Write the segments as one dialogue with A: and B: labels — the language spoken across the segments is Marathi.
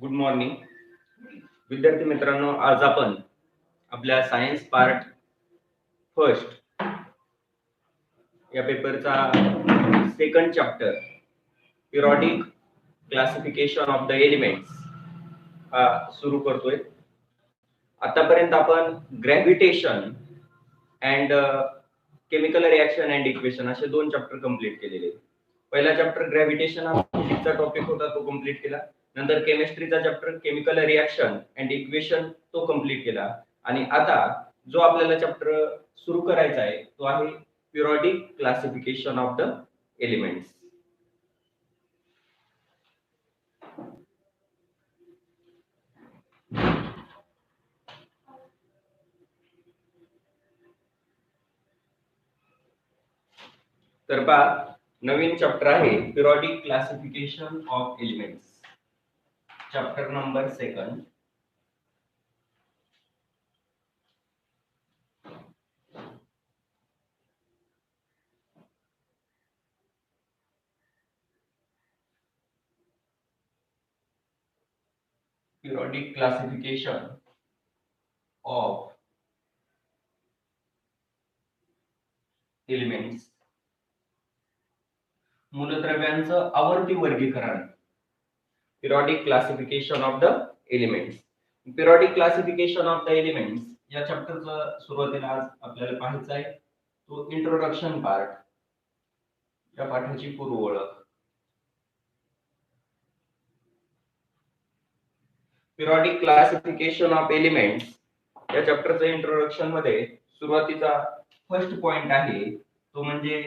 A: गुड मॉर्निंग विद्यार्थी मित्रांनो. आज आपण आपल्या सायन्स पार्ट फर्स्ट या पेपरचा second chapter periodic classification of the elements हा सुरू करतोय. आतापर्यंत आपण gravitation and chemical reaction and equation असे दोन चॅप्टर कंप्लीट केलेले. पहिला चॅप्टर ग्रॅव्हिटेशन हा फिजिक्सचा टॉपिक होता, तो कंप्लीट केला. नंतर केमिस्ट्रीचा chapter chemical reaction and equation तो कंप्लीट केला. आणि आता जो आपल्याला चॅप्टर सुरू करायचा आहे तो आहे periodic classification of the elements. तर पहा, नवीन चॅप्टर आहे periodic classification of elements, chapter number second. Periodic classification of elements. मूलद्रव्यांचं आवर्ती वर्गीकरण. Periodic classification of the elements. Periodic classification of the elements या चॅप्टरचं सुरुवातीला आज आपल्याला पाहायचं आहे तो इंट्रोडक्शन पार्ट, या पाठाची पूर्व ओळख. पिरियॉडिक क्लासिफिकेशन ऑफ एलिमेंट्स या चॅप्टरचं इंट्रोडक्शन मध्ये सुरुवातीचा फर्स्ट पॉइंट आहे तो म्हणजे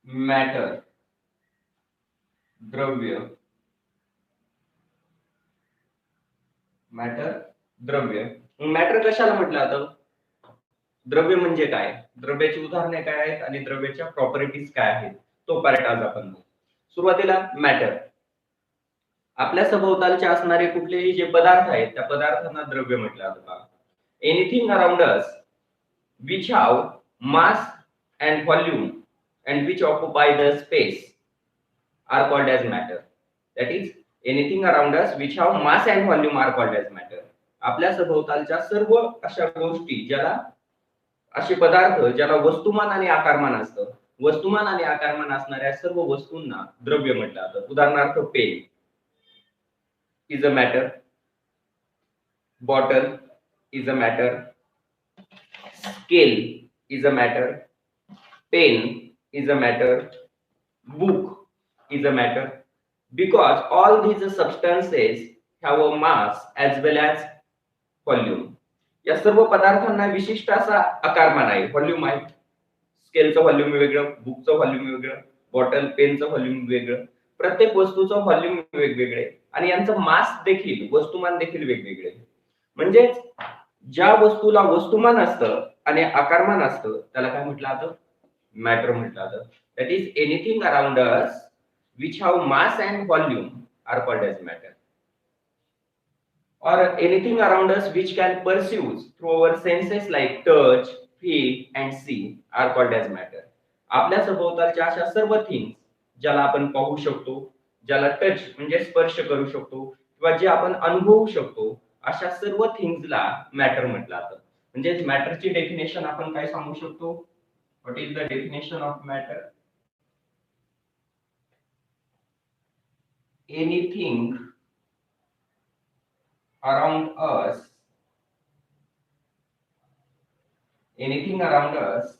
A: मॅटर, द्रव्य. मॅटर, द्रव्य. मॅटर कशाला म्हटलं जातं? द्रव्य म्हणजे काय, द्रव्याची उदाहरणे काय आहेत आणि द्रव्याच्या प्रॉपर्टीज काय आहेत, तो पार्ट आज आपण बघू. सुरुवातीला मॅटर. आपल्या सभोवतालचे असणारे कुठलेही जे पदार्थ आहेत त्या पदार्थांना द्रव्य म्हटलं जातं. Anything around us which have mass and volume and which occupy the space are called as matter. That is, anything around us which have mass and volume are called as matter. आपल्या सभोवतालच्या सर्व अशा गोष्टी, ज्याला असे पदार्थ ज्याला वस्तुमान आणि आकारमान असतं, वस्तुमान आणि आकारमान असणाऱ्या सर्व वस्तूंना द्रव्य म्हटलं जातं. उदाहरणार्थ pen is a matter, bottle is a matter, scale is a matter, pen is a matter, book is a matter, because all these substances have a mass as well as volume. या सर्व पदार्थांना विशिष्ट असा आकारमान आहे, व्हॉल्यूम आहे. स्केलचं व्हॉल्यूम वेगळं, बुकचं व्हॉल्यूम वेगळं, बॉटल पेनचं व्हॉल्यूम वेगळं. प्रत्येक वस्तूचं व्हॉल्यूम वेगवेगळे आणि यांचं मास देखील, वस्तुमान देखील वेगवेगळे. म्हणजे ज्या वस्तूला वस्तुमान असतं आणि आकारमान असतं त्याला काय म्हटलं जातं? मॅटर म्हटलं जातं. That is anything around us which have mass and volume are called as matter. Or anything around us which can perceive through our senses like touch, feel and see are called as matter. आपल्या सभोवतालच्या अशा सर्व थिंग्स ज्याला आपण पाहू शकतो, ज्याला टच म्हणजे स्पर्श करू शकतो किंवा जे आपण अनुभवू शकतो, अशा सर्व थिंग्सला मॅटर म्हटलं जातं. म्हणजे मॅटरची डेफिनेशन आपण काय सांगू शकतो? What is the definition of matter? anything around us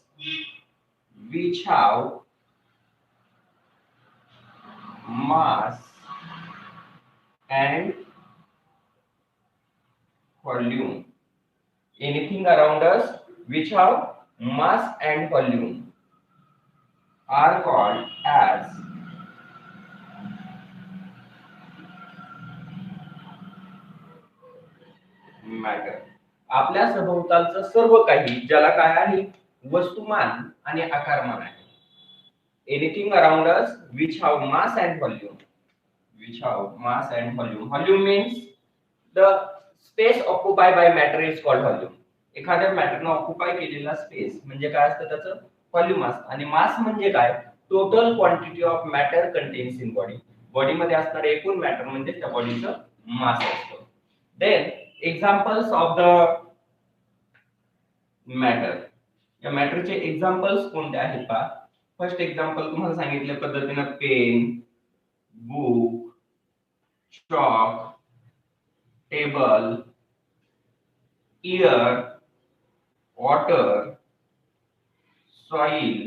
A: which have mass and volume. Anything around us which have mass and volume are called as matter. आपल्या सभोवतालचं सर्व काही ज्याला काय आहे? वस्तुमान आणि आकारमान आहे. Anything around us which have mass and volume. Which have mass and volume. Volume means the space occupied by matter is called volume. एखाद्या मॅटरने ऑक्युपाय केलेला स्पेस म्हणजे काय असतं? त्याचं व्हॉल्यूम असतं. आणि मास म्हणजे काय? Total quantity of matter contains in body. बॉडीमध्ये असणारे एकूण मॅटर म्हणजे त्या बॉडीचं मास असतं. Then examples of the matter. या मॅटरचे एक्झाम्पल्स कोणते आहेत पहा. फर्स्ट एक्झाम्पल तुम्हाला सांगितल्या पद्धतीने pen, book, chalk, table, air, water, soil,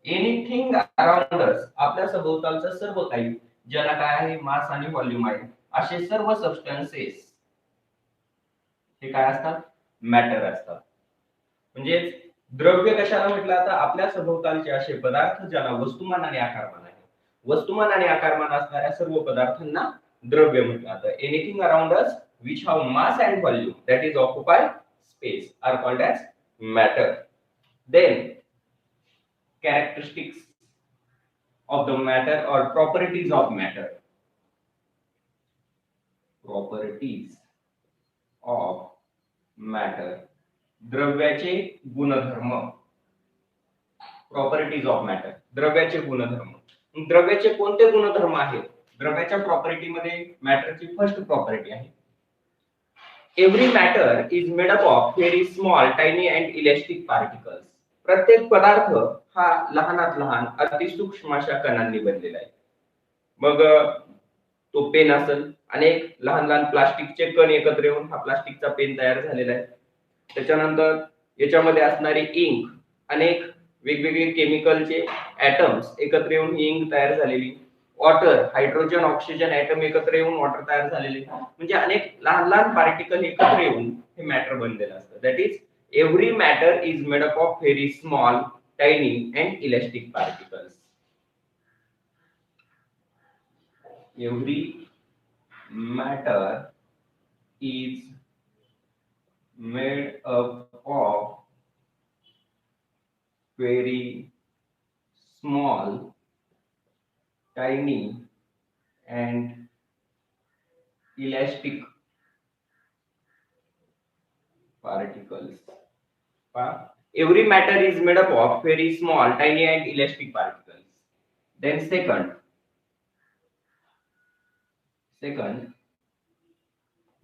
A: anything around us. आपल्या सभोवतालचं सर्व काही ज्याला काय आहे मास आणि व्हॉल्यूम आहे असे सर्व सबस्टन्सेस हे काय असतात मॅटर असतात. म्हणजे द्रव्य कशाला म्हटलं आता आपल्या सभोवतालचे असे पदार्थ ज्याला वस्तुमान आणि आकारमान आहे. वस्तुमान आणि आकारमान असणाऱ्या सर्व पदार्थांना द्रव्य म्हटलं जातं. Anything around us which have mass and volume that is occupy space are called as matter. Then characteristics of the matter or properties of matter. Properties of matter. द्रव्याचे गुणधर्म. Properties of matter. द्रव्याचे गुणधर्म. द्रव्याचे कोणते गुणधर्म आहेत? द्रव्याच्या प्रॉपर्टी मध्ये मॅटरची फर्स्ट प्रॉपर्टी आहे every matter is made up of very small tiny and elastic particles. प्रत्येक पदार्थ हा लहानात लहान अतिसूक्ष्म अशा कणांनी बनलेला आहे. मग तो पेन असेल, अनेक लहान लहान प्लास्टिकचे कण एकत्र येऊन हा प्लास्टिकचा पेन तयार झालेला आहे. त्याच्यानंतर याच्यामध्ये असणारी इंक, अनेक वेगवेगळे केमिकलचे ऍटम्स एकत्र येऊन ही इंक तयार झालेली. वॉटर, हायड्रोजन ऑक्सिजन ऍटम एकत्र येऊन वॉटर तयार झालेले. म्हणजे अनेक लहान लहान पार्टिकल एकत्र येऊन हे मॅटर बनलेलं असतं. That is every matter is made up of very small tiny and elastic particles. Every matter is made up of very small, tiny and elastic particles. Every matter is made up of very small, tiny and elastic particles. Then second,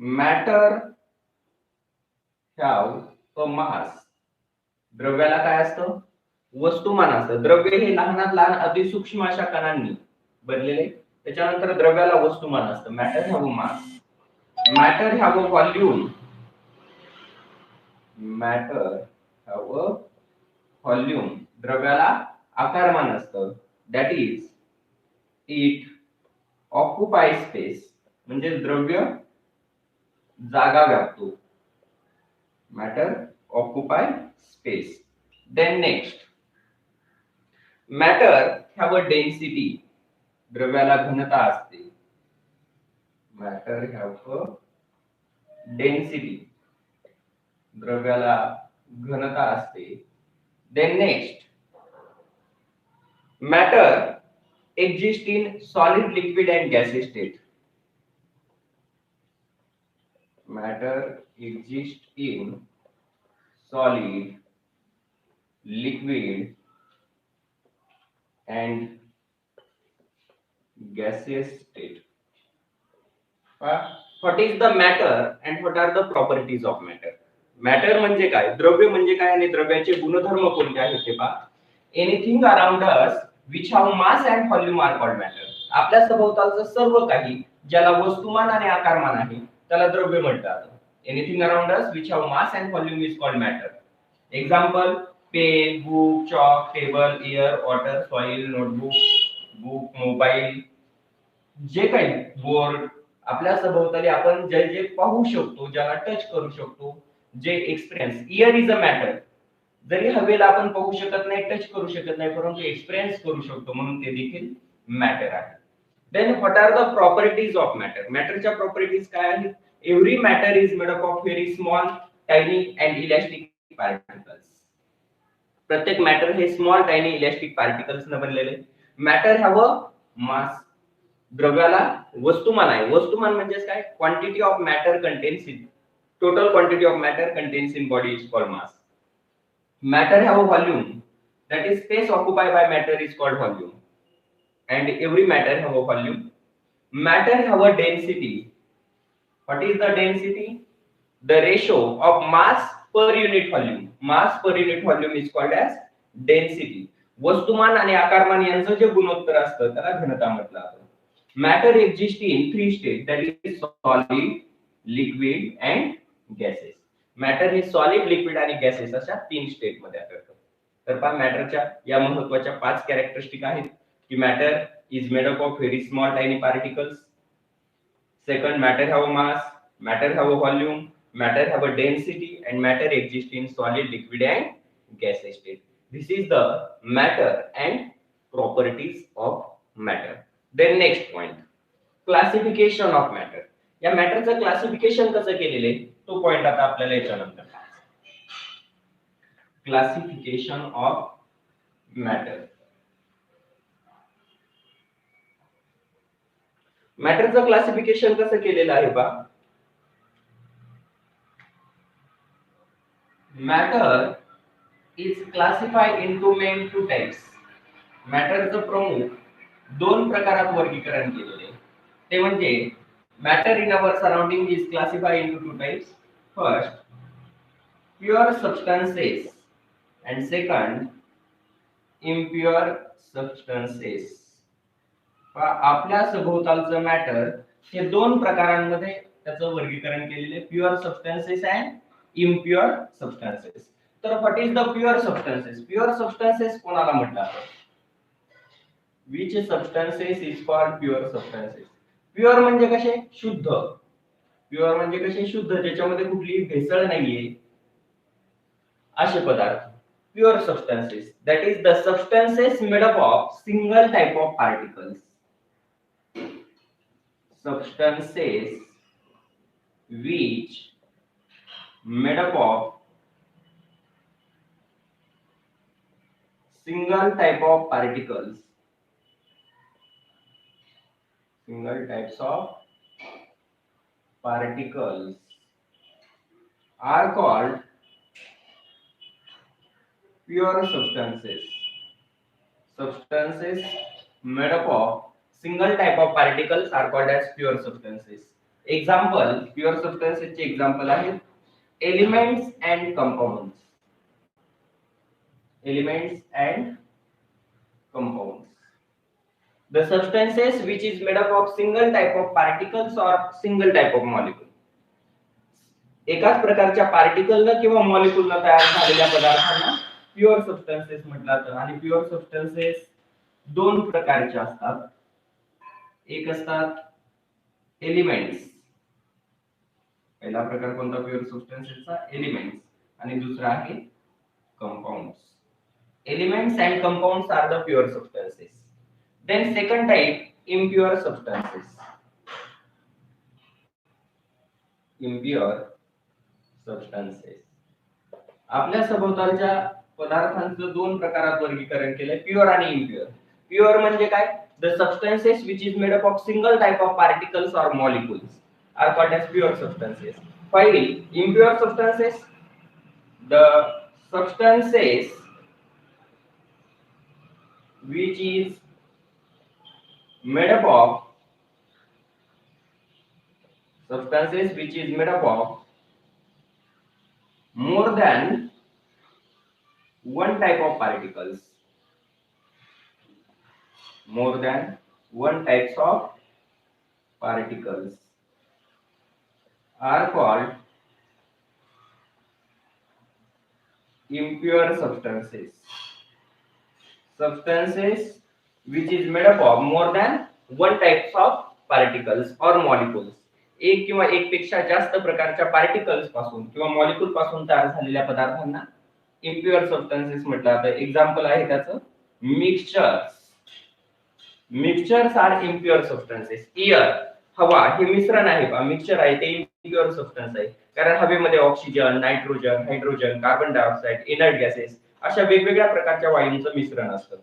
A: matter have a mass. द्रव्याला काय असतं? वस्तुमान असतं. द्रव्य हे लहानात लहान अतिसूक्ष्म अशा कणांनी बनलेले. त्याच्यानंतर द्रव्याला वस्तुमान असतं. Matter have a mass. Matter have a volume. Matter have a volume. द्रव्याला आकारमान असतं. That is it occupy space. म्हणजे द्रव्य जागा व्यापतो. Matter occupy space. Then next, matter have a density. द्रव्याला घनता असते. Matter have a density. द्रव्याला घनता असते. Then next, matter exist in solid, liquid and gaseous state. Matter exist in solid, liquid and gaseous state. What is the matter and what are the properties of matter? Matter म्हणजे काय, द्रव्य म्हणजे काय आणि द्रव्याचे गुणधर्म कोणते आहेत ते पहा. Anything around us which have mass and volume are called matter. आपल्या सभोवतालचं सर्व काही ज्याला वस्तुमान आणि आकारमान आहे त्याला द्रव्य म्हणतात. Anything around us which have mass and volume is called matter. Example, pen, book, chalk, table, air, water, soil, notebook, book, mobile, जे काही बोर्ड आपल्या सभोवताली आपण जे जे पाहू शकतो, ज्याला टच करू शकतो, जे experience. Year is a matter. जरी हवेला आपण पाहू शकत नाही, टच करू शकत नाही, परंतु एक्सपिरियन्स करू शकतो, म्हणून ते देखील मॅटर आहे. Then what are the properties of matter. मॅटरच्या प्रॉपर्टीज काय आहेत? Every matter is made up of very small, tiny and elastic particles. प्रत्येक मॅटर हे स्मॉल, टायनी, इलॅस्टिक पार्टिकल्स न बनलेले. मॅटर हॅव अ मास. द्रव्याला वस्तुमान आहे. वस्तुमान म्हणजे काय? Quantity of matter contains in total quantity of matter contains in body is called mass. Matter have a volume. That is space occupied by matter is called volume. and every matter have a volume. Matter have a density. What is the density? The ratio of mass per unit volume. Mass per unit volume is called as density. वस्तुमान आणि आकारमान यांचं जे गुणोत्तर असतं त्याला घनता म्हटलं जातं. Matter exists in three states, that is solid, liquid and gases. Matter हे solid, liquid आणि gases अशा तीन स्टेट मध्ये आढळतं. तर पहा मॅटरच्या या महत्त्वाच्या 5 कॅरेक्टरिस्टिक आहेत की matter is made up of very small tiny particles. Second, matter have a mass, matter have a volume, matter have a density, and matter exists in solid, liquid, and gaseous state. This is the matter and properties of matter. Then next point, classification of matter. या मॅटरचं क्लासिफिकेशन कसं केलेले तो पॉइंट आता आपल्याला याच्यानंतर. Classification of matter. मॅटरचं क्लासिफिकेशन कसं केलेलं आहे बा. Matter is classified into main two types. मॅटरचं प्रमुख दोन प्रकारात वर्गीकरण केलेले ते म्हणजे matter in our surrounding is classified into two types. First, pure substances and second, impure substances. आपल्या सभोवतालचं मॅटर हे दोन प्रकारांमध्ये त्याचं वर्गीकरण केलेले, pure substances and impure substances. तर what is the pure substances. Pure substances कोणाला म्हटलं जातं. Which substances is called pure substances. Pure म्हणजे कसे शुद्ध. प्युअर म्हणजे कसे शुद्ध, ज्याच्यामध्ये कुठलीही भेसळ नाहीये असे पदार्थ. Pure substances that is the substances made up of single type of particles. Substances which made up of single type of particles, single types of particles are called pure substances. Substances made up of single type of particles are called as pure substances. Example, pure substances चे example आहेत elements and compounds. Elements and compounds. The substances which is made up of single type of particles or single type of molecule. एकाच प्रकारच्या पार्टिकलनं किंवा मॉलिक्यूलनं तयार झालेल्या पदार्थांना प्युअर सबस्टन्सेस म्हटलं जातं. आणि प्युअर सबस्टन्सेस दोन प्रकारचे असतात. एक असतात एलिमेंट्स. पहिला प्रकार कोणता प्युअर सबस्टन्सेसचा, एलिमेंट्स. आणि दुसरा आहे compounds. Elements and compounds are the pure substances. Then second type, impure substances. Impure substances. आपल्या सभोवतालच्या पदार्थांचं दोन प्रकारात वर्गीकरण केलंय, प्युअर आणि इम्प्युअर. प्युअर म्हणजे काय, the substances which is made up of single type of particles or molecules are called as pure substances. While impure substances, the substances which is made up of more than one type of particles. More than one types of particles are called impure substances. Substances which is made up of more than one types of particles or molecules. एक किंवा एक पेक्षा जास्त प्रकारच्या पार्टिकल्स पासून किंवा मॉलिक्यूल पासून तयार झालेल्या पदार्थांना इम्प्युअर सबस्टन्सेस म्हटलं जातं. एक्झाम्पल आहे त्याचं mixtures. Mixtures are impure substances. Air, हवा हे मिश्रण आहे का, मिक्सचर आहे, ते इम्प्युअर सबस्टन्स आहे. कारण हवेमध्ये oxygen, nitrogen, hydrogen, carbon dioxide, inert gases अशा वेगवेगळ्या प्रकारच्या वायूंचं मिश्रण असतं.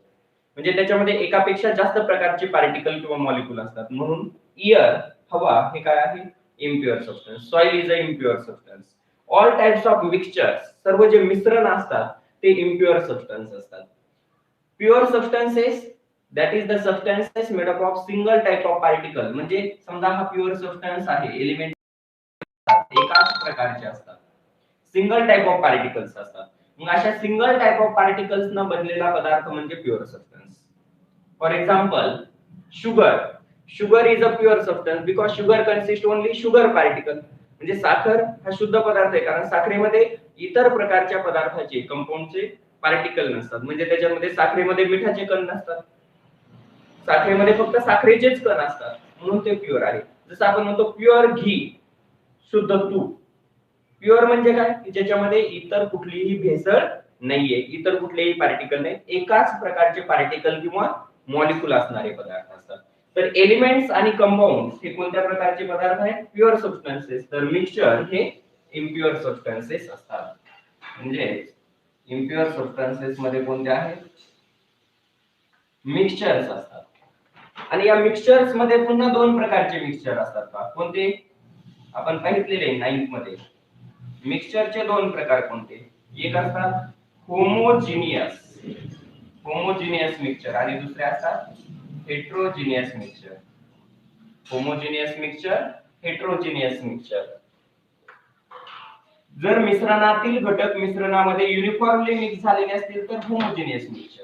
A: म्हणजे त्याच्यामध्ये एकापेक्षा जास्त प्रकारचे पार्टिकल किंवा मॉलिक्यूल असतात. म्हणून एअर, हवा हे काय आहे, impure substance. Soil is a impure substance. All types of mixtures, सर्व जे मिश्रण असतात ते इम्प्युअर सबस्टन्स असतात. Pure substances that is the substances made up of single type of particle. म्हणजे समजा हा प्युअर सबस्टन्स आहे, एलिमेंट एकाच प्रकारचे असतात, सिंगल टाइप ऑफ पार्टिकल्स असतात. मग अशा सिंगल टाइप ऑफ पार्टिकल्स न बनलेला पदार्थ म्हणजे pure substance. For example sugar. Sugar is a pure substance because sugar consist only sugar particle. म्हणजे साखर हा शुद्ध पदार्थ आहे, कारण साखरेमध्ये इतर प्रकारच्या पदार्थाचे कंपाऊंडचे पार्टिकल नसतात. म्हणजे त्याच्यामध्ये साखरेमध्ये मिठाचे कण नसतात, साखरेमध्ये फक्त साखरेचेच कण असतात, म्हणून ते प्युअर आहे. जसं आपण म्हणतो प्युअर घी, शुद्ध तूप. प्युअर म्हणजे काय, की ज्याच्यामध्ये इतर कुठलीही भेसळ नाहीये, इतर कुठलेही पार्टिकल नाही, एकाच प्रकारचे पार्टिकल किंवा मॉलिक्यूल असणारे पदार्थ असतात. तर एलिमेंट्स आणि कंपाऊंड्स हे कोणत्या प्रकारचे पदार्थ आहेत, प्युअर सबस्टन्सेस. तर मिक्सचर हे इम्प्युअर सबस्टन्सेस असतात. म्हणजे इम्प्युअर सबस्टन्सेस मध्ये कोणते आहेत, मिक्सचर्स असतात. आणि या मिक्सचर्स मध्ये पुन्हा दोन प्रकारचे मिक्सचर असतात का, कोणते, आपण पाहिलेले 9th मध्ये. मिक्सचरचे दोन प्रकार कोणते, एक असतात होमोजिनियस, होमोजिनियस मिक्सचर, आणि दुसरे असतात heterogeneous mixture. Homogeneous mixture, heterogeneous mixture. जर मिश्रणातील घटक मिश्रणामध्ये युनिफॉर्मली मिक्स झालेले असतील तर homogeneous mixture.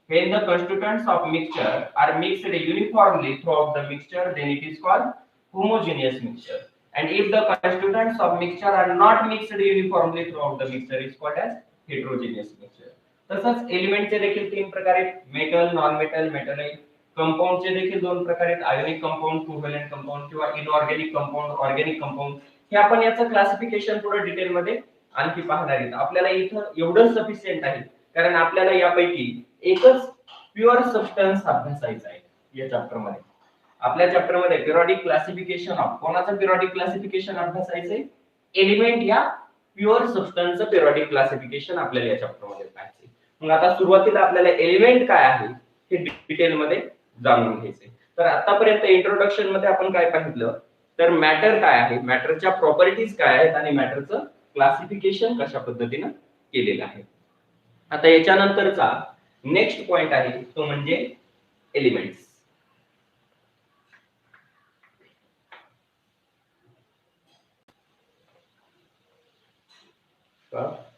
A: When the constituents of mixture are mixed uniformly throughout the mixture, then it is called homogeneous mixture. And if the constituents of mixture are not mixed uniformly throughout the mixture, is called as heterogeneous mixture. तसंच एलिमेंटचे देखील तीन प्रकार आहेत, मेटल, नॉन मेटल, मेटलाइट. कंपाऊंडचे देखील दोन प्रकार आहेत, आयोनिक कंपाऊंड, कोव्हॅलेंट कंपाऊंड किंवा इनऑर्गॅनिक कंपाऊंड, ऑर्गॅनिक कंपाऊंड. हे आपण याचं क्लासिफिकेशन पुढे डिटेल मध्ये आणखी पाहणार आहोत. आपल्याला इथं एवढं सफिशियंट आहे, कारण आपल्याला यापैकी एकच प्युअर सबस्टन्स अभ्यासायचा आहे या चॅप्टर मध्ये. आपल्या चॅप्टर मध्ये पिरियडिक क्लासिफिकेशन ऑफ, कोणाचं पिरियडिक क्लासिफिकेशन अभ्यासायचंय, एलिमेंट या प्युअर सबस्टन्सचं पिरियडिक क्लासिफिकेशन आपल्याला या चॅप्टर मध्ये पाहायचंय. मग आता सुरुवातीला आपल्याला एलिमेंट काय आहे हे डिटेल मध्ये जाणून घ्यायचंय. तर आतापर्यंत इंट्रोडक्शन मध्ये आपण काय पाहिलं, तर मॅटर काय आहे, मॅटरच्या प्रॉपर्टीज काय आहेत, आणि मॅटरचं क्लासिफिकेशन कशा पद्धतीने केलेलं आहे. आता याच्यानंतरचा नेक्स्ट पॉइंट आहे तो म्हणजे एलिमेंट्स.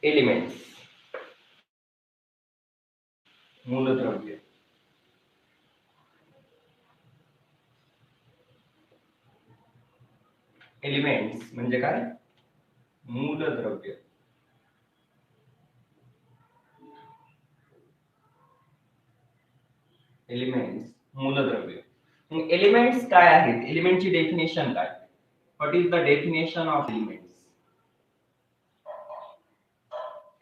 A: एलिमेंट्स, मूलद्रव्य. एलिमेंट्स म्हणजे काय, मूलद्रव्य. एलिमेंट्स, मूलद्रव्य. एलिमेंट्स काय आहेत, एलिमेंटची डेफिनेशन काय, what is the definition of elements.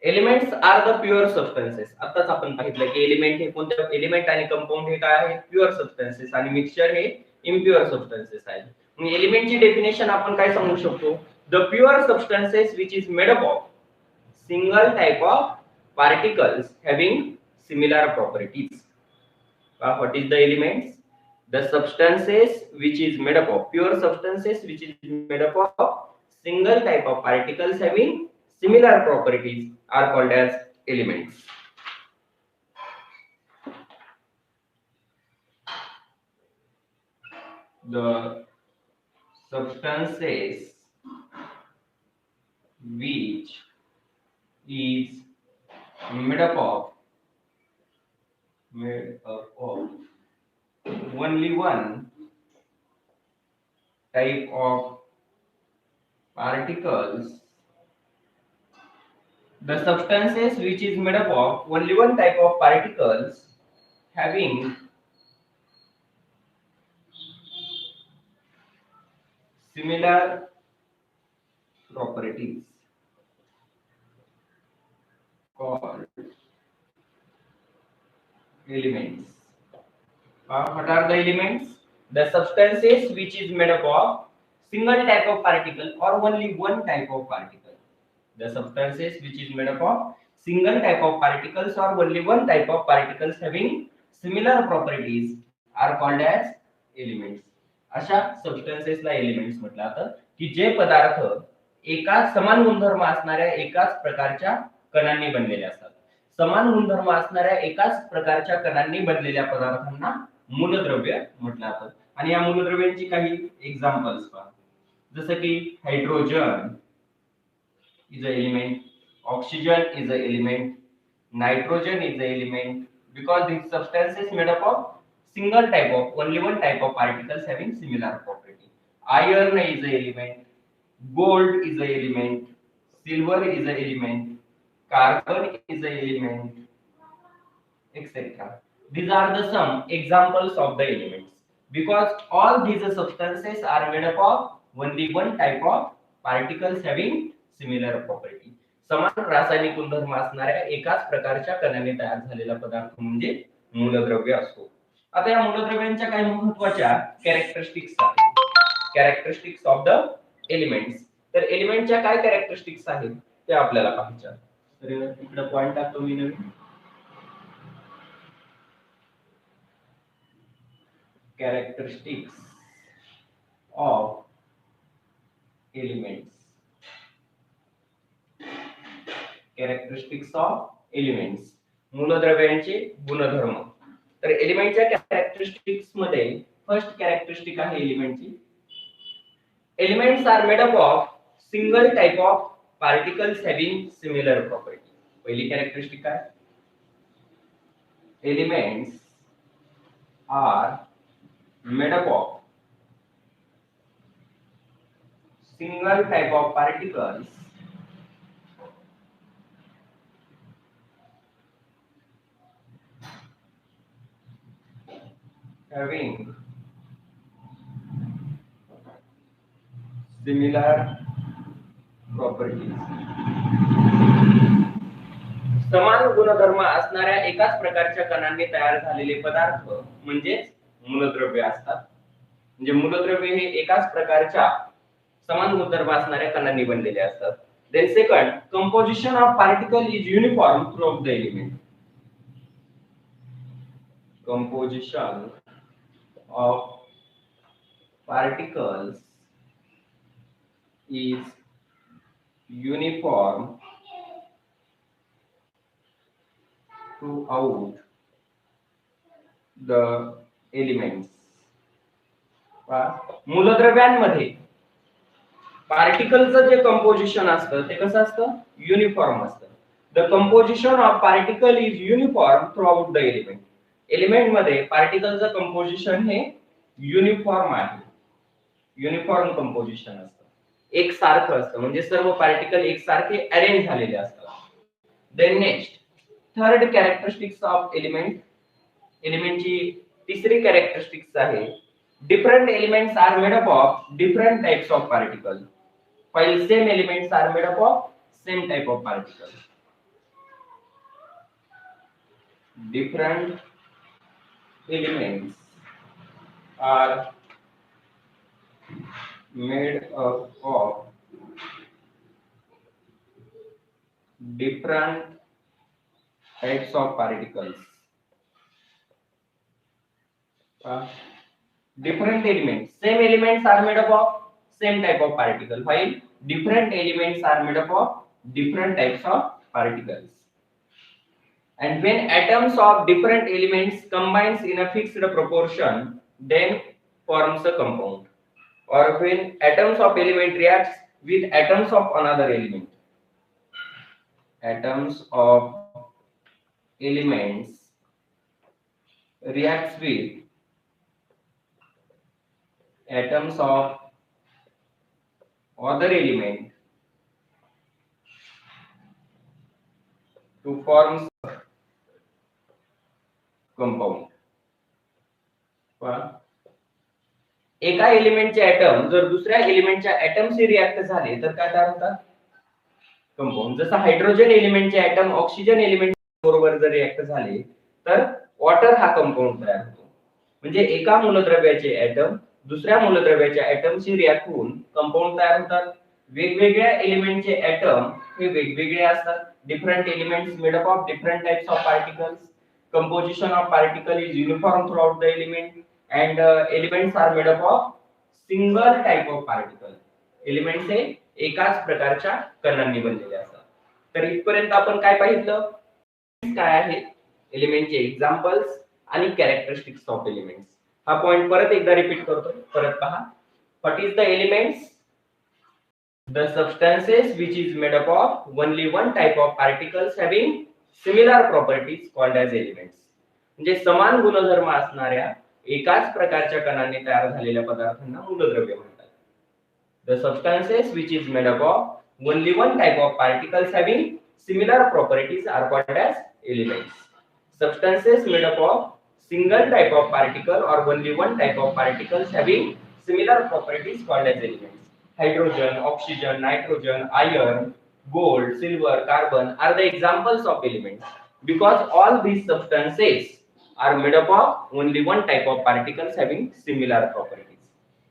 A: Elements are the pure substances. आताच आपण पाहिलं की एलिमेंट हे कोणते, एलिमेंट आणि कंपाऊंड हे काय आहे, प्युअर सबस्टन्सेस, आणि मिक्सचर हे इम्प्युअर सबस्टन्सेस आहे. मग एलिमेंटची डेफिनेशन आपण काय सांगू शकतो, the pure substances which is made up of single type of particles having similar properties. What is the elements? The substances which is made up of, pure substances which is made up of single type of particles having similar properties are called as elements. The substances which is made up of only one type of particles. The substances which is made up of only one type of particles having similar properties called elements. What are the elements? The substances which is made up of single type of particle or only one type of particle. The substances which is made up of single type of particles or only one type of particles having similar properties are called as elements. अशा सबस्टन्सेसला एलिमेंट्स म्हटलं जातं की जे पदार्थ एकाच समान गुणधर्म असणाऱ्या एकाच प्रकारच्या कणांनी बनलेले असतात. समान गुणधर्म असणाऱ्या एकाच प्रकारच्या कणांनी बनलेल्या पदार्थांना मूलद्रव्य म्हटलं जातं. आणि या मूलद्रव्यांची काही एक्झाम्पल्स पहा. जसं की hydrogen is an element, oxygen is an element, nitrogen is an element, because these substances made up of single type of only one type of particles having similar property. Iron is an element, gold is an element, silver is an element, carbon is an element, etc. These are the some examples of the elements, because all these substances are made up of only one type of particles having similar property. समान रासायनिक गुणधर्म असणाऱ्या एकाच प्रकारच्या कणाने तयार झालेला पदार्थ म्हणजे मूलद्रव्य असतो. आता या मूलद्रव्यांच्या काही महत्त्वाच्या कॅरेक्टरिस्टिक्स आहेत. Characteristics of the elements. तर एलिमेंटच्या काय कॅरेक्टरिस्टिक्स आहेत ते आपल्याला पाहायचे. तर इकडे पॉइंट टाकतो मी नवीन. Characteristics of elements. Characteristics of elements. मूलद्रव्यांचे गुणधर्म. तर एलिमेंटच्या कॅरेक्टरिस्टिक्स मध्ये फर्स्ट कॅरेक्टरिस्टिक आहे एलिमेंटची. Elements are made up of single type of particles having similar property. पहिली कॅरेक्टरिस्टिक काय? Elements are made up of single type of particles having similar properties. समान गुणधर्म असणाऱ्या एकाच प्रकारच्या कणांनी तयार झालेले पदार्थ म्हणजे मूलद्रव्य असतात. म्हणजे मूलद्रव्य हे एकाच प्रकारच्या समान गुणधर्म असणाऱ्या कणांनी बनलेले असतात. Then second, composition of particle is uniform throughout the element. Composition of particles is uniform throughout the elements. मूलद्रव्यांमध्ये पार्टिकलचं जे कंपोजिशन असतं ते कसं असतं? युनिफॉर्म असतं. The composition of particle is uniform throughout the element. Element मध्ये पार्टिकलचं कंपोजिशन हे युनिफॉर्म आहे. युनिफॉर्म कंपोजिशन असतं, एक सारखं असतं, म्हणजे सर्व पार्टिकल एकसारखे अरेंज झालेले असतात. Then next, third characteristics of element. एलिमेंटची तिसरी कॅरेक्टरिस्टिक्स आहे different elements are made up of different types of particle, while same elements are made up of same type of particles. Different elements are made up of different types of particles. Different elements, same elements are made up of same type of particle, while different elements are made up of different types of particles. And when atoms of different elements combines in a fixed proportion, then forms a compound. Or when atoms of element reacts with atoms of another element. Atoms of elements reacts with atoms of other element to form compound. एका एलिमेंटचे ऍटम जर दुसऱ्या एलिमेंटच्या ऍटमशी रिएक्ट झाले तर काय तयार होतात? कंपाऊंड. जसं हायड्रोजन एलिमेंटचे ऍटम ऑक्सिजन एलिमेंट बरोबर जर रिएक्ट झाले तर वॉटर हा कंपाऊंड तयार होतो. म्हणजे एका मूलद्रव्याचे ऍटम दुसऱ्या मूलद्रव्याच्या ऍटमशी रिएक्ट होऊन कंपाऊंड तयार होतात. वेगवेगळ्या एलिमेंटचे ऍटम हे वेगवेगळे असतात. Different elements made up of different types of particles. Composition of particle is uniform throughout the element and elements are made up of single type of particle. Elements हे एकाच प्रकारच्या कणांनी बनलेले असतात. तर इथपर्यंत आपण काय पाहिलं? काय आहेत, एलिमेंटचे एक्झाम्पल्स आणि कॅरेक्टरिस्टिक्स ऑफ एलिमेंट्स. हा पॉइंट परत एकदा रिपीट करतो, परत पहा. What is the elements? The substances which is made up of only one type of particles having similar properties called as elements. म्हणजे समान गुणधर्म असणाऱ्या एकाच प्रकारच्या कणांनी तयार झालेल्या पदार्थांना मूलद्रव्य म्हणतात. The substances which is made up of only one type of particles having similar properties are called as elements. Substances made up of single type of particle or only one type of particles having similar properties called as elements. Hydrogen, oxygen, nitrogen, iron, gold, silver, carbon are the examples of elements because all these substances are made up of only one type of particles having similar properties.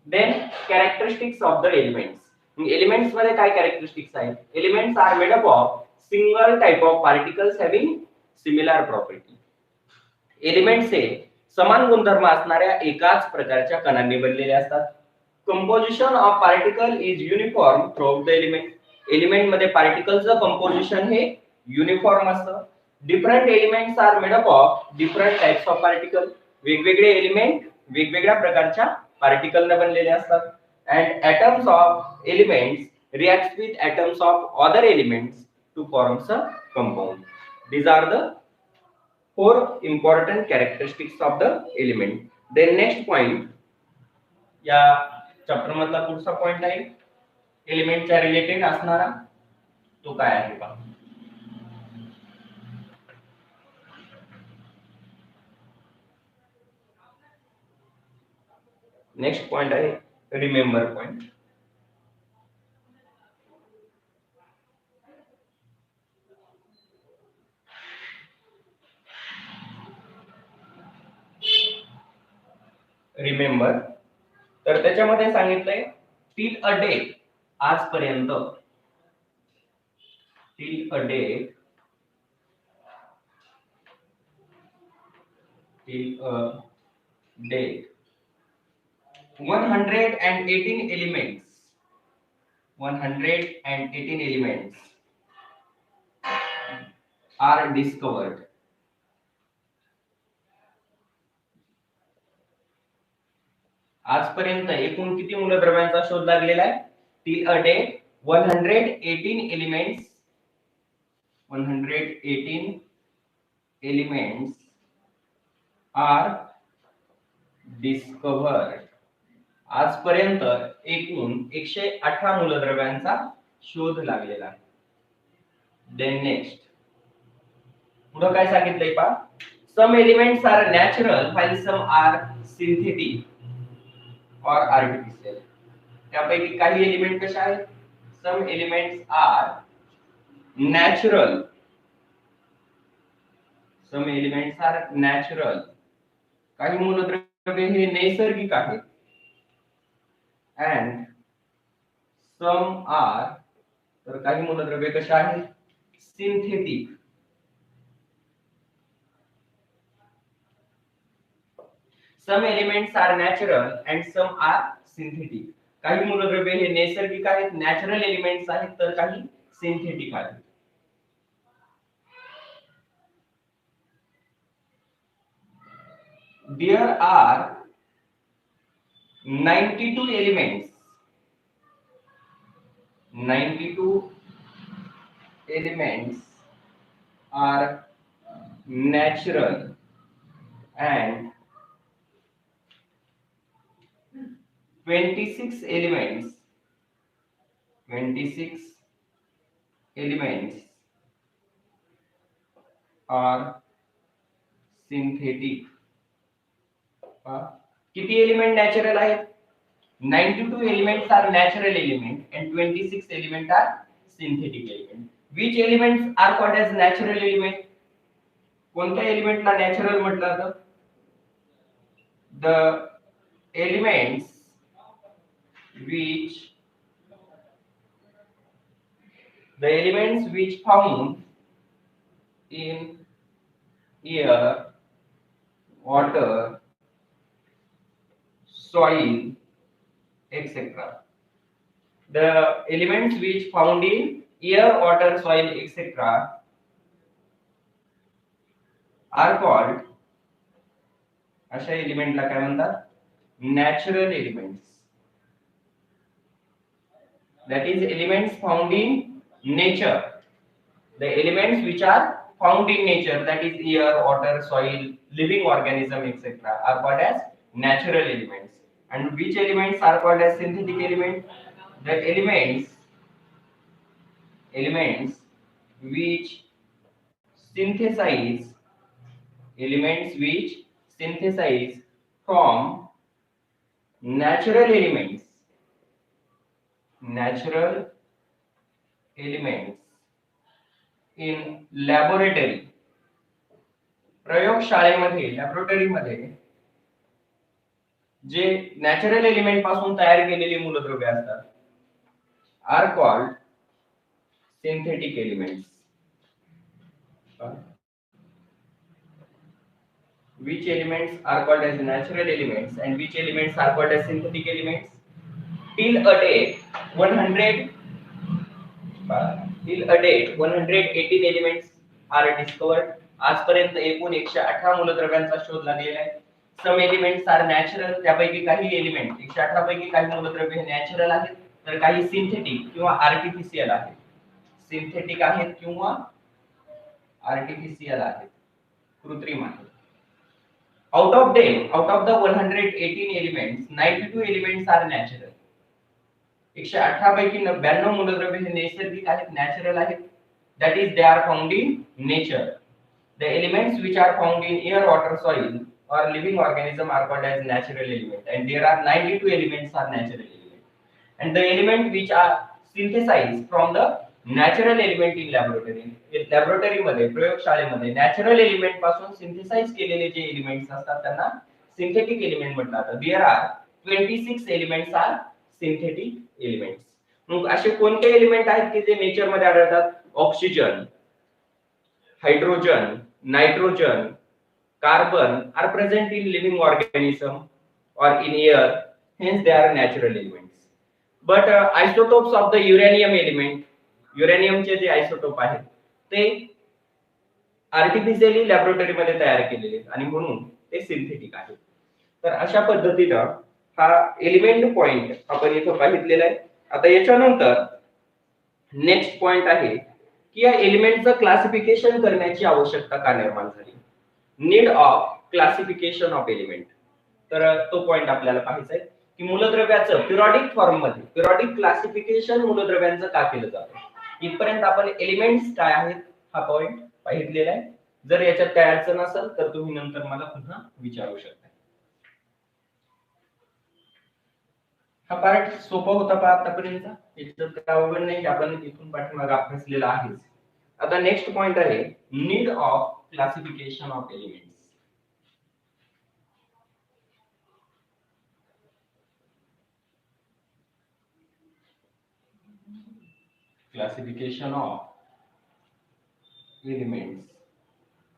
A: Then characteristics of the elements. Elements मध्ये काय characteristics आहेत? Elements are made up of single type of particles having similar property. Elements हे समान गुणधर्म असणाऱ्या एकाच प्रकारच्या कणांनी बनलेले असतात. Composition of particle is uniform throughout the element. Element मध्ये पार्टिकलचं कंपोजिशन हे युनिफॉर्म असतं. Different elements are made up of different types of particle. वेगवेगळे एलिमेंट वेगवेगळ्या प्रकारच्या पार्टिकलने बनलेले असतात. And atoms of elements react with atoms of other elements to forms a compound. These are the 4 important characteristics of the element. Then next point, या चॅप्टर मधला पुढचा पॉइंट आहे एलिमेंटच्या रिलेटेड असणारा, तो काय आहे पहा. नेक्स्ट पॉइंट आहे रिमेंबर पॉइंट. रिमेंबर, तर त्याच्यामध्ये सांगितलंय टिल अ डे, आजपर्यंत, till a day, till a day 118 elements, 118 elements are discovered. आजपर्यंत एकूण किती मूलद्रव्यांचा शोध लागलेला आहे? Till a day 118 elements, 118 elements are discovered. आजपर्यंत एकूण 118 मूलद्रव्यांचा शोध लागलेला आहे. देन नेक्स्ट पुढे काय सांगितलंय पहा. Some elements are natural while some are synthetic और आर्टिफिशियल. त्यापैकी काही एलिमेंट कशा आहेत? Some elements are natural, some elements are natural, काही मूलद्रव्ये हे नैसर्गिक आहेत. अँड सम आर, तर काही मूलद्रव्ये कशा आहेत? Synthetic. Some elements are natural and some are synthetic. काही मूलद्रव्ये हे नैसर्गिक आहेत, नॅचरल एलिमेंट्स आहेत, तर काही सिंथेटिक आहेत. There are 92 elements, 92 elements are natural and 26 elements are synthetic. किती एलिमेंट नॅचरल आहेत? 92 elements are natural element and 26 element are synthetic element. Which elements are called as natural element? कोणत्या एलिमेंटला नॅचरल म्हटलं जातं? The elements which found in air, water, soil, etc. The elements which found in air, water, soil, etc. Are called, अशा एलिमेंटला काय म्हणतात, natural elements. That is elements found in nature. The elements which are found in nature, that is air, water, soil, living organism, etc., are called as natural elements. And which elements are called as synthetic elements? The elements which synthesize, elements which synthesize from natural elements in laboratory, प्रयोगशाळेमध्ये, लॅबोरेटरीमध्ये जे नॅचरल एलिमेंट पासून तयार केलेली मूलद्रव्ये असतात, are called synthetic elements. Which elements are called as natural elements and which elements are called as synthetic elements? Till a date 118 elements are discovered. आजपर्यंत एकूण 118 मूलद्रव्यांचा शोध लागलेला आहे. Some elements are natural, त्यापैकी काही एलिमेंट 118 पैकी काही मूलद्रव्ये नॅचरल आहेत तर काही सिंथेटिक किंवा आर्टिफिशियल आहेत. सिंथेटिक आहेत किंवा आर्टिफिशियल आहेत, कृत्रिम आहेत. Out of the 118 elements, 92 elements are natural. 118 पैकी 92 मूलद्रव्ये हे नैसर्गिक आहेत, नॅचरल आहेत. That is, they are found in nature. The elements which are found in air, water, soil, or living organism are called as natural elements, and there are 92 elements are natural elements. And the element which are synthesized from the natural element in laboratory, मध्ये, प्रयोगशाळेमध्ये नॅचरल एलिमेंट पासून सिंथेसाइज केलेले जे एलिमेंट्स असतात त्यांना सिंथेटिक एलिमेंट म्हटलं जातं. There are 26 elements are synthetic elements. मग असे कोणते एलिमेंट आहेत की जे नेचर मध्ये आढळतात? Oxygen, hydrogen, nitrogen, carbon are present in living organism or in air, hence they are natural elements. But isotopes of the uranium element, युरेनियमचे जे आयसोटोप आहेत ते आर्टिफिशियली लॅबोरेटरी मध्ये तयार केलेले आहेत आणि म्हणून ते सिंथेटिक आहेत. तर अशा पद्धतीनं हा एलिमेंट पॉइंट आपण इथं पाहितलेला आहे. आता याच्यानंतर नेक्स्ट पॉइंट आहे की या एलिमेंटचं क्लासिफिकेशन करण्याची आवश्यकता का निर्माण झाली. Need of classification of element. तर तो पॉइंट आपल्याला पाहायचा आहे की मूलद्रव्याचं पिरियडिक फॉर्म मध्ये पिरियडिक क्लासिफिकेशन मूलद्रव्यांचं का केलं जातं. इथपर्यंत आपण एलिमेंट्स काय आहेत हा पॉइंट पाहितलेला आहे. जर याच्यात काय अडचण असेल तर तुम्ही नंतर मला पुन्हा विचारू शकता. हा पार्ट सोपा होता का आतापर्यंत? याच्यात काय अवघड नाही, आपण इथून पाठीमागे अभ्यासलेला आहेच. आता नेक्स्ट पॉइंट आहे need of classification of elements. Classification of elements,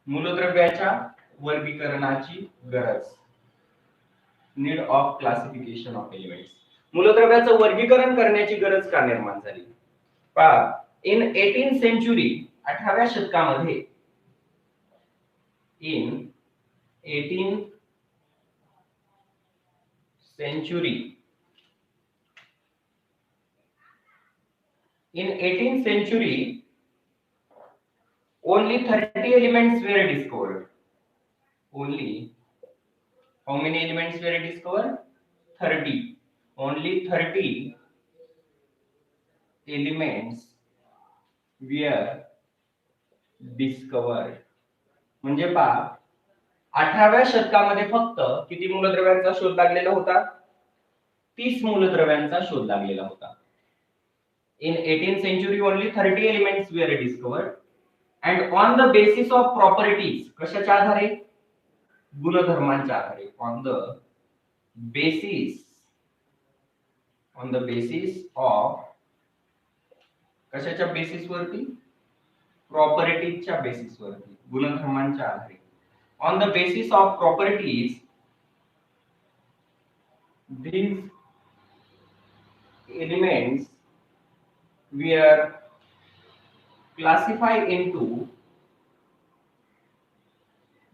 A: मूलद्रव्याच्या वर्गीकरणाची गरज. Need of classification of elements, मूलद्रव्याचं वर्गीकरण करण्याची गरज का निर्माण झाली. पहा, इन 18th सेंचुरी, 18व्या शतकामध्ये, in 18th century, in 18th century only 30 elements were discovered. Only how many elements were discovered? 30. Only 30 elements were discovered. म्हणजे पहा, 18व्या शतकामध्ये फक्त किती मूलद्रव्यांचा शोध लागलेला होता? 30 मूलद्रव्यांचा शोध लागलेला होता. In 18th century only 30 elements were discovered and on the basis of properties, कशाच्या आधारे? गुणधर्मांच्या आधारे. On the basis of कशाच्या बेसिस वरती? प्रॉपर्टीजच्या बेसिस वरती, गुणधर्मांच्या आधारे. On the basis of properties, these elements were classified into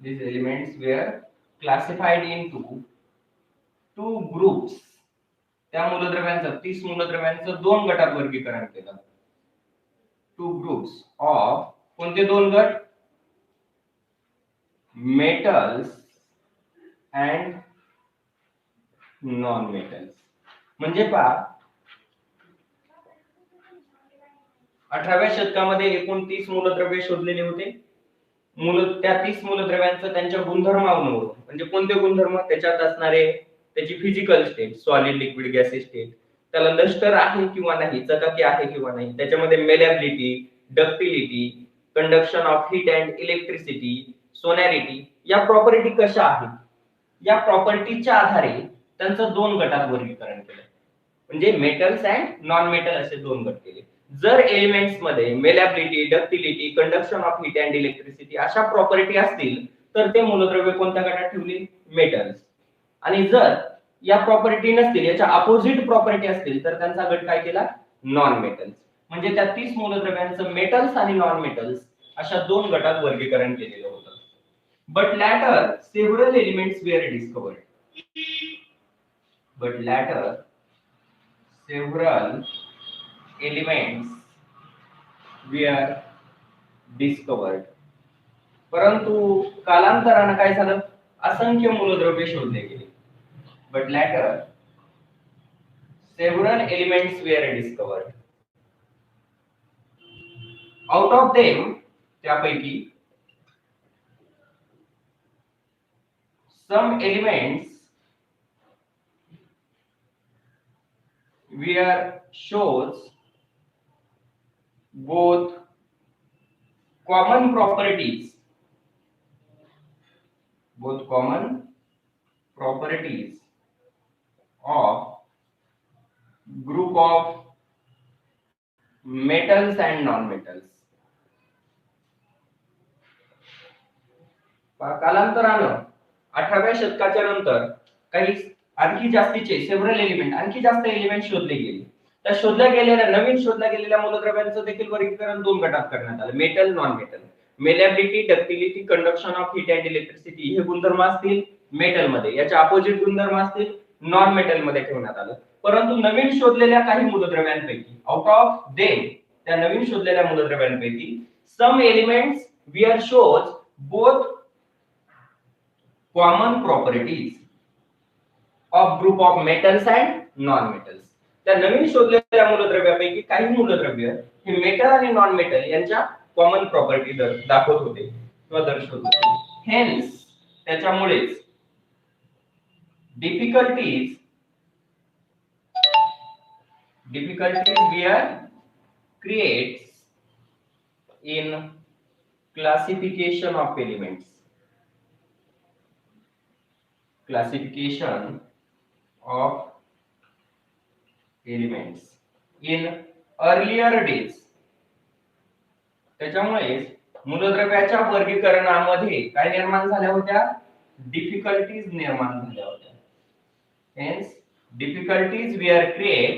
A: these elements were classified into two groups. त्या मूलद्रव्यांचं 30 मूलद्रव्यांचं दोन गटात वर्गीकरण केलं. टू ग्रुप्स ऑफ कोणते दोन गट? Metals and non metals. म्हणजे पहा 18व्या शतकामध्ये एकूण 30 मूलद्रव्ये शोधलेले होते. त्या 30 मूलद्रव्यांचं त्यांच्या गुणधर्मांवरून, म्हणजे कोणते गुणधर्म? त्याच्यात असणारे त्याची physical state, solid, liquid, gassy state, त्याला लस्टर आहे किंवा नाही, चकाकी आहे किंवा नाही, त्याच्यामध्ये malleability, ductility, conduction of heat and electricity, sonority, या प्रॉपर्टी कशा आहेत, या प्रॉपर्टीच्या आधारे त्यांचं दोन गटात वर्गीकरण केलं. म्हणजे मेटल्स अँड नॉन मेटल असे दोन गट केले. जर एलिमेंट्स मध्ये malleability, ductility, conduction of heat and electricity अशा प्रॉपर्टी असतील तर ते मूलद्रव्य कोणत्या गटात ठेवली? मेटल्स. आणि जर या प्रॉपर्टी नसतील, याच्या अपोजिट प्रॉपर्टी असतील तर त्यांचा गट काय केला? Non metals. म्हणजे त्या 30 मूलद्रव्यांचं मेटल्स आणि नॉन मेटल्स अशा दोन गटात वर्गीकरण केलेलं होतं. But later several elements were discovered. But later several elements were discovered. परंतु कालांतराने काय झालं? असंख्य मूलद्रव्ये शोधले गेले. But later several elements were discovered. Out of them, त्यापैकी some elements where shows both common properties of group of metals and non-metals. कालांतरानं 18व्या शतकाच्या नंतर काही आणखी जास्तीचे सेव्हरल एलिमेंट, आणखी जास्त एलिमेंट शोधले गेले. त्या नवीन शोधल्या गेलेल्या मूलद्रव्यांचं देखील वर्गीकरण दोन गटात करण्यात आलं. Metal, non metal. Malleability, ductility, conduction of heat and electricity हे गुणधर्म असतील मेटल मध्ये, याच्या अपोजिट गुणधर्म असतील नॉन मेटल मध्ये ठेवण्यात आलं. परंतु नवीन शोधलेल्या काही मूलद्रव्यांपैकी, आउट ऑफ देम, त्या नवीन शोधलेल्या मूलद्रव्यांपैकी some elements were shows both common properties of group of metals and non metals. त्या नवीन शोधलेल्या मूलद्रव्यापैकी काही मूलद्रव्य हे मेटल आणि नॉन मेटल यांच्या कॉमन प्रॉपर्टी दाखवत होते किंवा दर्शवत होते. हेन्स त्याच्यामुळेच difficulties were creates in classification of elements. Classification of elements in earlier days. त्याच्यामुळे मूलद्रव्याच्या वर्गीकरणामध्ये काय निर्माण झाल्या होत्या? डिफिकल्टीज निर्माण झाल्या होत्या. Hence difficulties were created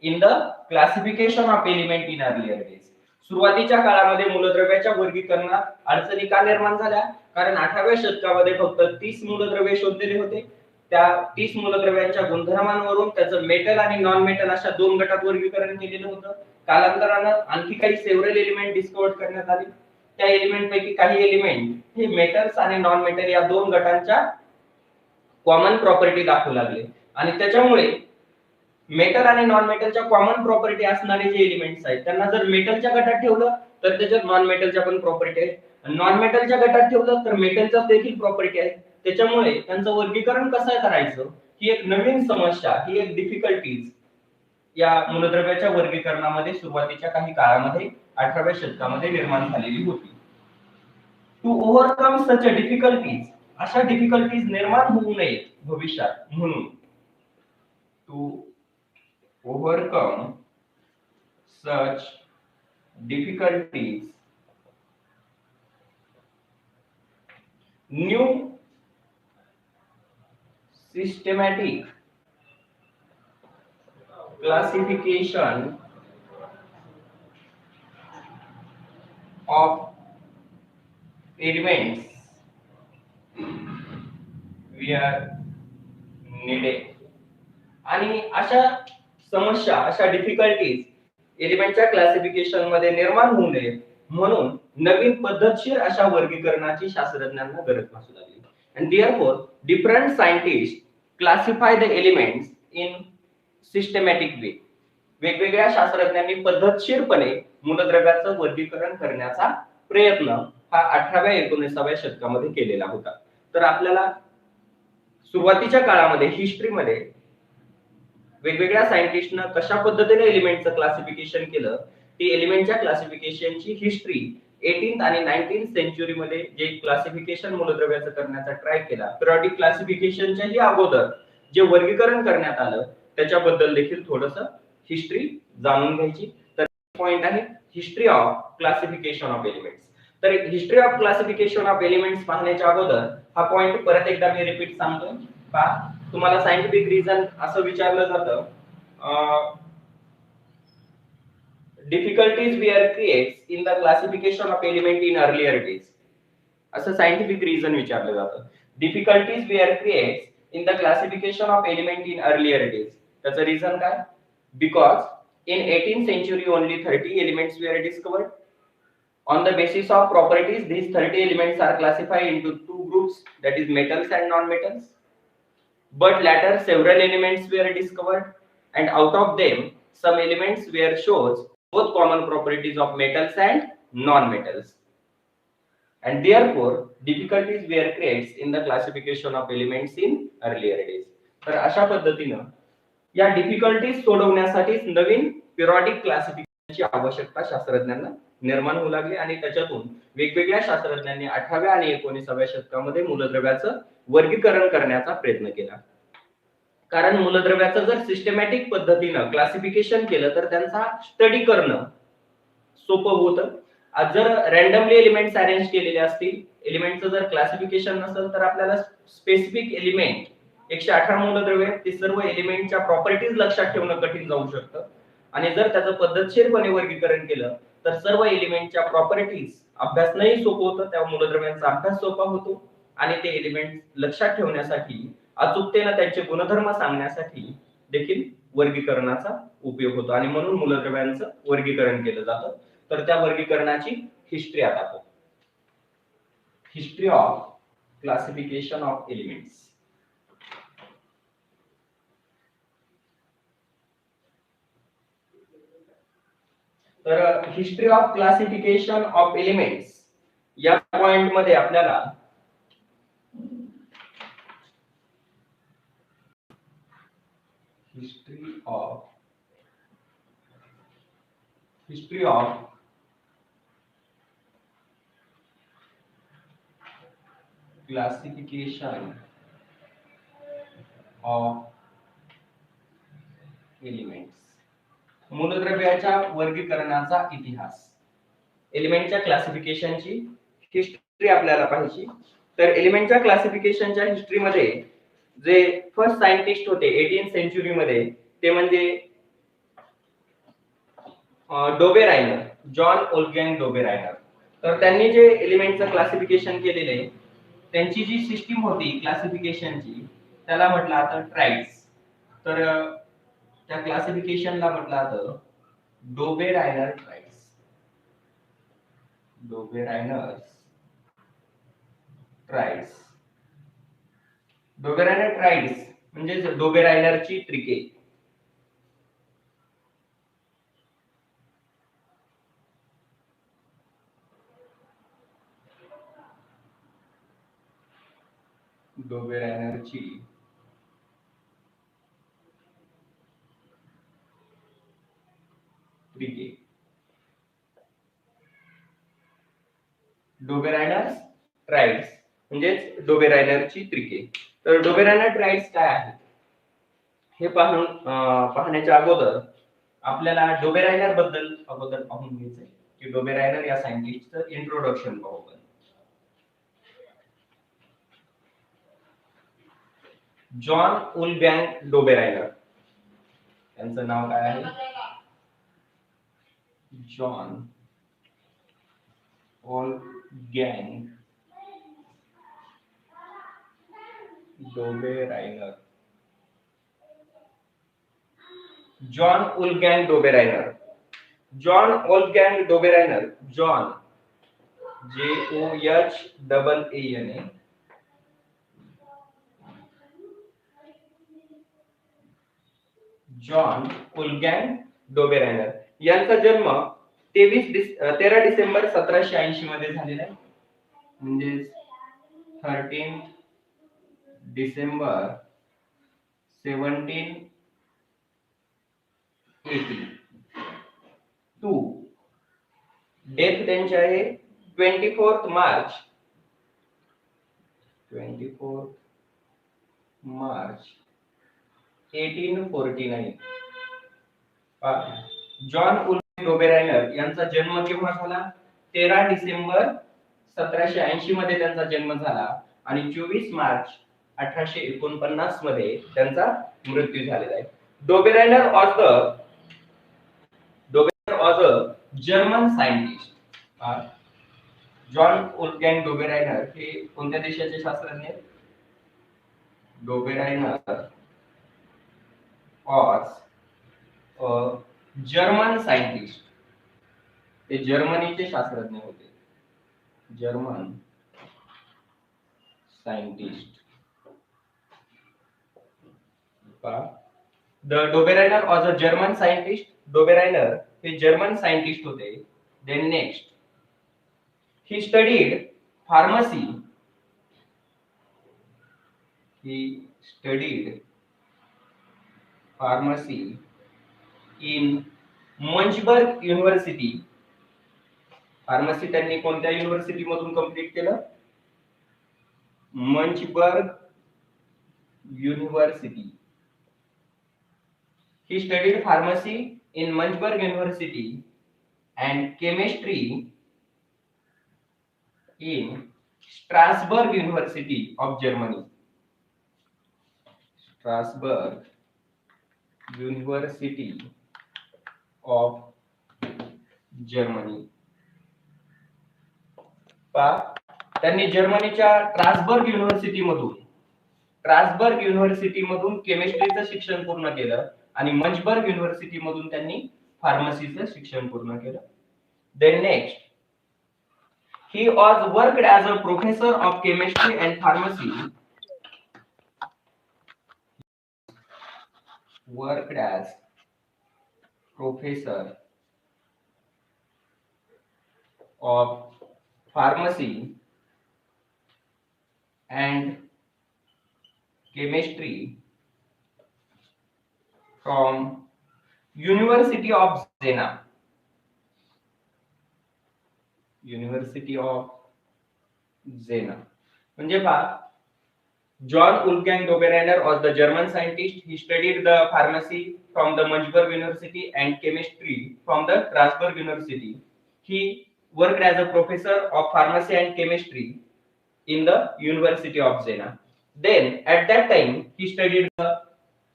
A: in the classification of element in earlier days. सुरुवातीच्या काळामध्ये मूलद्रव्याच्या वर्गीकरणात अडचणी का निर्माण झाल्या? कारण 18व्या शतकामध्ये फक्त 30 मूलद्रव्ये शोधलेले होते. त्या 30 मूलद्रव्यांच्या गुणधर्मांवरून त्याचं मेटल आणि नॉन मेटल अशा दोन गटात वर्गीकरण केलेलं होतं. कालांतरानं आणखी काही सेव्हरल एलिमेंट डिस्कवर करण्यात आले. त्या एलिमेंट पैकी काही एलिमेंट हे मेटल्स आणि नॉन मेटल या दोन गटांच्या कॉमन प्रॉपर्टी दाखवू लागले. आणि त्याच्यामुळे मेटल आणि नॉन मेटलच्या कॉमन प्रॉपर्टी असणारे जे एलिमेंट्स आहेत त्यांना जर मेटलच्या गटात ठेवलं तर त्याच्यात नॉन मेटलच्या पण प्रॉपर्टी आहेत. नॉन मेटलच्या गटात ठेवलं तर मेटलच्या देखील प्रॉपर्टी आहे. त्याच्यामुळे त्यांचं वर्गीकरण कसं करायचं ही एक नवीन समस्या, ही एक डिफिकल्टीज या मूलद्रव्याच्या वर्गीकरणामध्ये सुरुवातीच्या काही काळामध्ये 18व्या शतकामध्ये निर्माण झालेली होती. टू ओव्हरकम सच डिफिकल्टीज, अशा डिफिकल्टीज निर्माण होऊ नयेत भविष्यात म्हणून, to overcome such difficulties, new systematic classification of elements we are needed. आणि अशा समस्या, अशा डिफिकल्टीज एलिमेंटच्या क्लासिफिकेशन मध्ये निर्माण होऊ नये म्हणून नवीन पद्धतशीर अशा वर्गीकरणाची शास्त्रज्ञांना गरज भासू लागली. And therefore different scientists classify the elements in systematic way. वेगवेगळ्या शास्त्रज्ञांनी पद्धतशीरपणे मूलद्रव्याचं वर्गीकरण करण्याचा प्रयत्न हा 18व्या-19व्या शतकामध्ये केलेला होता. तर आपल्याला सुरुवातीच्या काळामध्ये हिस्ट्रीमध्ये वेगवेगळ्या सायंटिस्टनं कशा पद्धतीने एलिमेंटचं क्लासिफिकेशन केलं, ती एलिमेंटच्या क्लासिफिकेशनची हिस्ट्री 18th आणि 19th सेंचुरी मध्ये जे क्लासिफिकेशन मूलद्रव्याचं करण्याचा ट्राय केला, पिरियडिक क्लासिफिकेशनच्याही अगोदर जे वर्गीकरण करण्यात आलं त्याच्याबद्दल देखील थोडंसं हिस्ट्री जाणून घ्यायची. तर पॉइंट आहे history of classification of elements. तर history of classification of elements पाहण्याच्या अगोदर हा पॉइंट परत एकदा मी रिपीट सांगतो. पहा, तुम्हाला सायंटिफिक रिझन असं विचारलं जातं, difficulties were creates in the classification of element in earlier days. असं सायंटिफिक रिझन विचारलं जातं. difficulties were creates in the classification of element in earlier days. त्याचं रिझन काय? Because in 18th century only 30 elements were discovered. On the basis of properties, these 30 elements are classified into two groups, that is metals and non-metals. But later several elements were discovered, and out of them some elements were shows both common properties of metals and non-metals, and therefore difficulties were created in the classification of elements in earlier days. तर अशा पद्धतीनं या डिफिकल्टीज सोडवण्यासाठी नवीन पिरियडिक क्लासिफिकेशनची आवश्यकता शास्त्रज्ञांना निर्माण होऊ लागली आणि त्याच्यातून वेगवेगळ्या शास्त्रज्ञांनी 18व्या आणि 19व्या शतकामध्ये मूलद्रव्याचं वर्गीकरण करण्याचा प्रयत्न केला. कारण मूलद्रव्याचं जर सिस्टमॅटिक पद्धतीनं क्लासिफिकेशन केलं तर त्यांचा स्टडी करणं सोपं होतं. जर रॅन्डमली एलिमेंट्स अरेंज केलेले असतील, एलिमेंटचं जर क्लासिफिकेशन नसेल तर आपल्याला स्पेसिफिक एलिमेंट 118 मूलद्रव्य ते सर्व एलिमेंटच्या प्रॉपर्टीज लक्षात ठेवणं कठीण जाऊ शकतं. आणि जर त्याचं पद्धतशीरपणे वर्गीकरण केलं तर सर्व एलिमेंटच्या प्रॉपर्टीज अभ्यासणंही सोपं होतं, त्या मूलद्रव्यांचा अभ्यास सोपा होतो आणि ते एलिमेंट लक्षात ठेवण्यासाठी, अचूकतेनं त्यांचे गुणधर्म सांगण्यासाठी देखील वर्गीकरणाचा उपयोग होतो आणि म्हणून मूलद्रव्यांचं वर्गीकरण केलं जातं. तर त्या वर्गीकरणाची हिस्ट्री आता पाहू. History of classification of elements. तर history of classification of elements या पॉइंट मध्ये आपल्याला history of classification of elements, मूलद्रव्याच्या वर्गीकरणाचा इतिहास. एलिमेंटच्या क्लासिफिकेशनची हिस्ट्री आपल्याला पाहिजे. तर एलिमेंटच्या क्लासिफिकेशनच्या हिस्ट्रीमध्ये जे फर्स्ट सायंटिस्ट होते 18th सेंचुरी मध्ये ते म्हणजे डोबेरायनर, जॉन वोल्फगँग डोबेरायनर. तर त्यांनी जे एलिमेंटचं क्लासिफिकेशन केलेले, त्यांची जी सिस्टीम होती क्लासिफिकेशनची त्याला म्हटलं जातं ट्राइड्स. तर त्या क्लासिफिकेशनला म्हटलं जातं डोबेरायनर ट्राइड्स. डोबेरायनर ट्राइड्स म्हणजे डोबेरायनरची त्रिके. डोबेरायनरची त्रिके. डोबेरायनर ट्राइड्स म्हणजे डोबेरायनरची त्रिके. तर डोबेरायनर ट्राइड्स काय आहे हे पाहण्याच्या अगोदर आपल्याला डोबेरायनर बद्दल अगोदर पाहून घ्यायचंय की डोबेरायनर या सायंटिस्टचं इंट्रोडक्शन पाहू. जॉन वोल्फगँग डोबेरायनर, त्यांचं नाव काय आहे? John Wolfgang Dobereiner, John Wolfgang Dobereiner. John Wolfgang Dobereiner, John JOHAAN, John Wolfgang Dobereiner यांचा जन्म 13 डिसेंबर 1780 मध्ये झालेला आहे. म्हणजे 13 डिसेंबर 1780 टू डेथ त्यांची आहे 24 मार्च 1849. जॉन वुल्फगँग डोबेरायनर यांचा जन्म केव्हा झाला? 13 डिसेंबर 1780 मध्ये त्यांचा जन्म झाला आणि 24 मार्च 1849 मध्ये त्यांचा मृत्यू झालेला आहे. Dobereiner was a German scientist. John Wolfgang Dobereiner हे कोणत्या देशाचे शास्त्रज्ञ आहेत? Dobereiner was a German scientist. ते जर्मनीचे शास्त्रज्ञ होते. German scientist. The Dobereiner was a German scientist. Dobereiner हे जर्मन सायंटिस्ट होते. Then next he studied pharmacy. He studied pharmacy in Munchberg university. Pharmacy त्यांनी कोणत्या युनिव्हर्सिटी मधून कंप्लीट केलं? Munchberg university. He studied pharmacy in Munchberg University and chemistry in Strasbourg University of Germany. Strasbourg University of Germany. त्यांनी जर्मनीच्या ट्रान्सबर्ग युनिव्हर्सिटी मधून केमिस्ट्रीचं शिक्षण पूर्ण केलं आणि मंचबर्ग युनिव्हर्सिटी मधून त्यांनी फार्मसीचं शिक्षण पूर्ण केलं. Then next he was worked as a professor of chemistry and pharmacy. Worked as professor of pharmacy and chemistry from University of Jena. University of Jena. म्हणजे पहा, John Wolfgang Dobereiner was the German scientist. He studied the pharmacy from the Munchberg University and chemistry from the Strasbourg University. He worked as a professor of pharmacy and chemistry in the University of Jena. Then at that time he studied the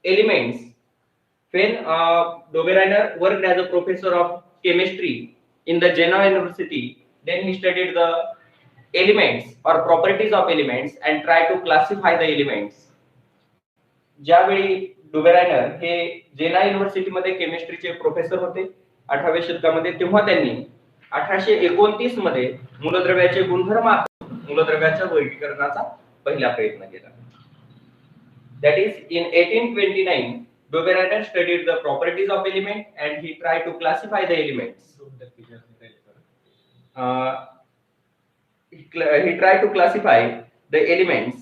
A: elements. When Dobereiner worked as a professor of chemistry in the Jena University, then he studied the elements or properties of elements and tried to classify the elements. ज्यावेळी डोबेरायनर हे जेना युनिव्हर्सिटी मध्ये केमिस्ट्रीचे प्रोफेसर होते 18व्या शतकामध्ये, तेव्हा त्यांनी 1829 मध्ये मूलद्रव्याचे गुणधर्म मूलद्रव्याच्या वर्गीकरणाचा पहिला प्रयत्न केला. That is in 1829 Dobereiner studied the properties of element and he tried to classify the elements. He tried to classify the elements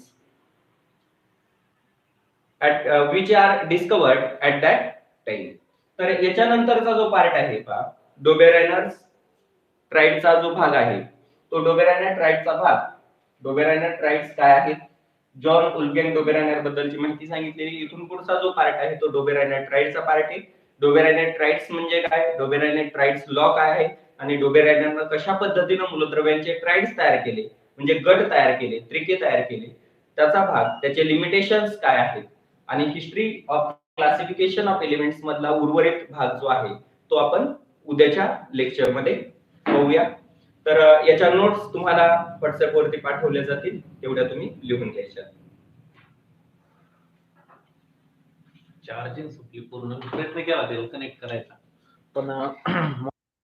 A: at which are discovered at that time. तर याच्यानंतरचा जो पार्ट आहे पहा, डोबेरायनर ट्राइडचा जो भाग आहे तो डोबेरायनर ट्राइडचा भाग. डोबेरायनर ट्राइड्स काय आहेत? जॉन वुल्फगँग डोबेरायनर बद्दलची माहिती सांगितलेली. इथून पुढचा जो पार्ट आहे तो डोबेरायनर ट्राइडचा पार्ट आहे. डोबेरायनर ट्राइड्स म्हणजे काय, डोबेरायनर ट्राइड्स लॉ काय आहे आणि डोबेरायनरने कशा पद्धतीने मूलद्रव्यांचे ट्राइड्स तयार केले, म्हणजे गट तयार केले, त्रिके तयार केले, त्याचा भाग, त्याचे लिमिटेशन्स काय आहेत आणि history of classification of elements मधला उर्वरित भाग जो आहे तो आपण उद्याच्या लेक्चर मध्ये पाहूया. तर याच्या नोट्स तुम्हाला WhatsApp वरती पाठवल्या जातील, तेवढ्या तुम्ही लिहून घ्यायच्या.
B: चार्जिंग सुटली पूर्ण. प्रयत्न केला त्याला कनेक्ट करायचा पण